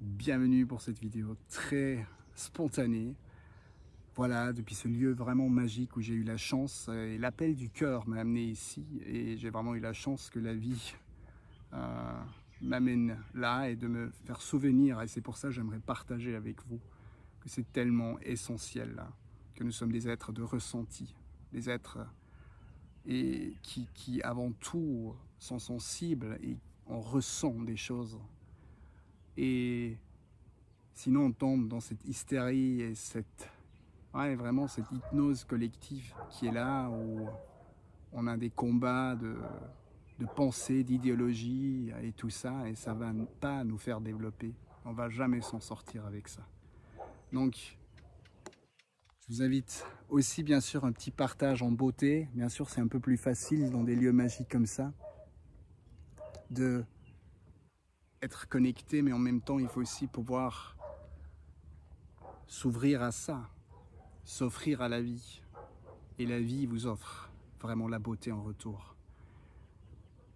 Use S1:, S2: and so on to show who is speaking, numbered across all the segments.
S1: Bienvenue pour cette vidéo très spontanée. Voilà, depuis ce lieu vraiment magique où j'ai eu la chance et l'appel du cœur m'a amené ici et j'ai vraiment eu la chance que la vie m'amène là et de me faire souvenir, et c'est pour ça que j'aimerais partager avec vous que c'est tellement essentiel là, que nous sommes des êtres de ressenti, des êtres qui avant tout sont sensibles et on ressent des choses. Et sinon, on tombe dans cette hystérie et vraiment cette hypnose collective qui est là, où on a des combats de pensée, d'idéologie et tout ça, et ça ne va pas nous faire développer. On ne va jamais s'en sortir avec ça. Donc, je vous invite aussi, bien sûr, un petit partage en beauté. Bien sûr, c'est un peu plus facile dans des lieux magiques comme ça, de être connecté, mais en même temps, il faut aussi pouvoir s'ouvrir à ça, s'offrir à la vie. Et la vie vous offre vraiment la beauté en retour.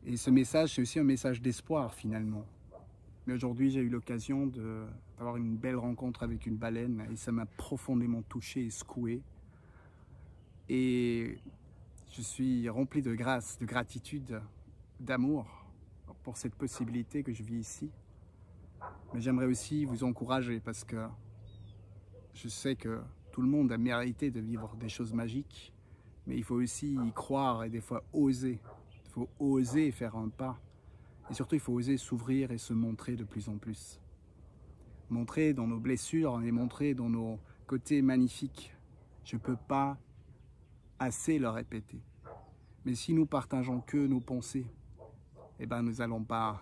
S1: Et ce message, c'est aussi un message d'espoir finalement. Mais aujourd'hui, j'ai eu l'occasion d'avoir une belle rencontre avec une baleine et ça m'a profondément touché et secoué. Et je suis rempli de grâce, de gratitude, d'amour pour cette possibilité que je vis ici. Mais j'aimerais aussi vous encourager parce que je sais que tout le monde a mérité de vivre des choses magiques, mais il faut aussi y croire et des fois oser. Il faut oser faire un pas. Et surtout, il faut oser s'ouvrir et se montrer de plus en plus. Montrer dans nos blessures et montrer dans nos côtés magnifiques. Je ne peux pas assez le répéter. Mais si nous partageons que nos pensées, eh ben, nous n'allons pas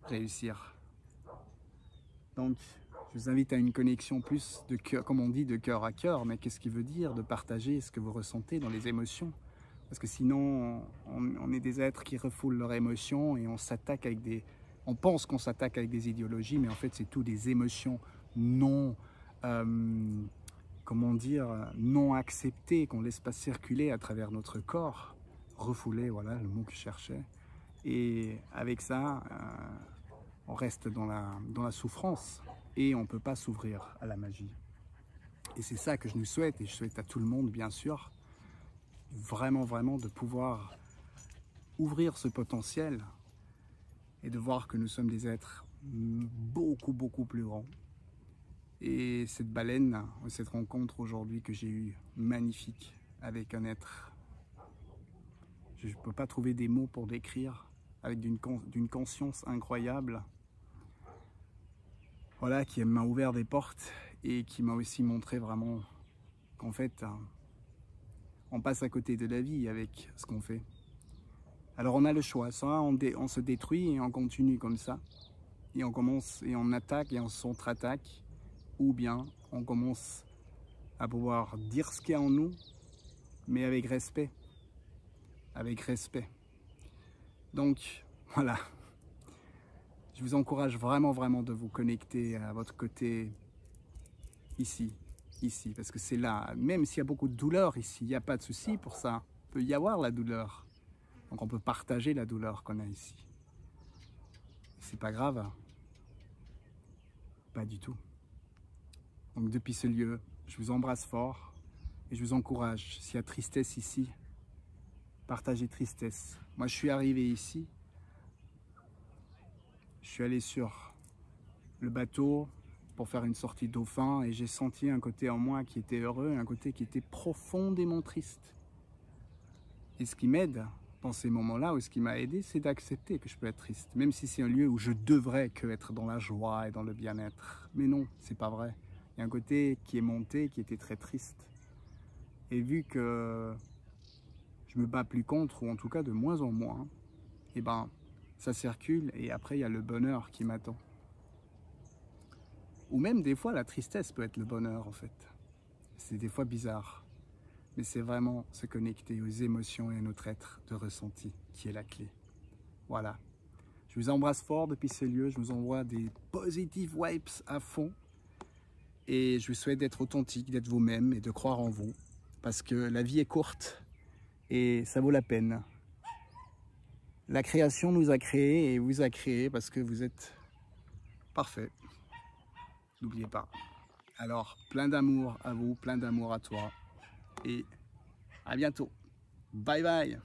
S1: réussir. Donc, je vous invite à une connexion plus de cœur, comme on dit, de cœur à cœur. Mais qu'est-ce qui veut dire de partager ce que vous ressentez dans les émotions? Parce que sinon, on est des êtres qui refoulent leurs émotions et on s'attaque avec on pense qu'on s'attaque avec des idéologies, mais en fait, c'est tout des émotions non, comment dire, non acceptées, qu'on ne laisse pas circuler à travers notre corps. Refoulé, voilà le mot que je cherchais. Et avec ça, on reste dans la souffrance et on ne peut pas s'ouvrir à la magie. Et c'est ça que je nous souhaite, et je souhaite à tout le monde, bien sûr, vraiment de pouvoir ouvrir ce potentiel et de voir que nous sommes des êtres beaucoup plus grands. Et cette baleine, cette rencontre aujourd'hui que j'ai eue, magnifique, avec un être, je ne peux pas trouver des mots pour décrire, avec d'une conscience incroyable, voilà, qui m'a ouvert des portes et qui m'a aussi montré vraiment qu'en fait, on passe à côté de la vie avec ce qu'on fait. Alors on a le choix, soit on se détruit et on continue comme ça, et on commence et on attaque et on se contre-attaque, ou bien on commence à pouvoir dire ce qu'il y a en nous, mais avec respect. Avec respect. Donc voilà, je vous encourage vraiment de vous connecter à votre côté ici, parce que c'est là, même s'il y a beaucoup de douleur ici, il n'y a pas de souci pour ça, il peut y avoir la douleur. Donc on peut partager la douleur qu'on a ici. C'est pas grave, pas du tout. Donc depuis ce lieu, je vous embrasse fort et je vous encourage. S'il y a tristesse ici, partagez tristesse. Moi je suis arrivé ici, je suis allé sur le bateau pour faire une sortie dauphin et j'ai senti un côté en moi qui était heureux et un côté qui était profondément triste. Et ce qui m'aide dans ces moments-là, ou ce qui m'a aidé, c'est d'accepter que je peux être triste, même si c'est un lieu où je devrais que être dans la joie et dans le bien-être. Mais non, c'est pas vrai. Il y a un côté qui est monté, qui était très triste. Et vu que je me bats plus contre, ou en tout cas de moins en moins, et ben ça circule et après il y a le bonheur qui m'attend. Ou même des fois la tristesse peut être le bonheur en fait. C'est des fois bizarre. Mais c'est vraiment se connecter aux émotions et à notre être de ressenti qui est la clé. Voilà. Je vous embrasse fort depuis ces lieux. Je vous envoie des positive vibes à fond. Et je vous souhaite d'être authentique, d'être vous-même et de croire en vous. Parce que la vie est courte et ça vaut la peine. La création nous a créés et vous a créés parce que vous êtes Parfait. N'oubliez pas. Alors, plein d'amour à vous, plein d'amour à toi. Et à bientôt. Bye bye.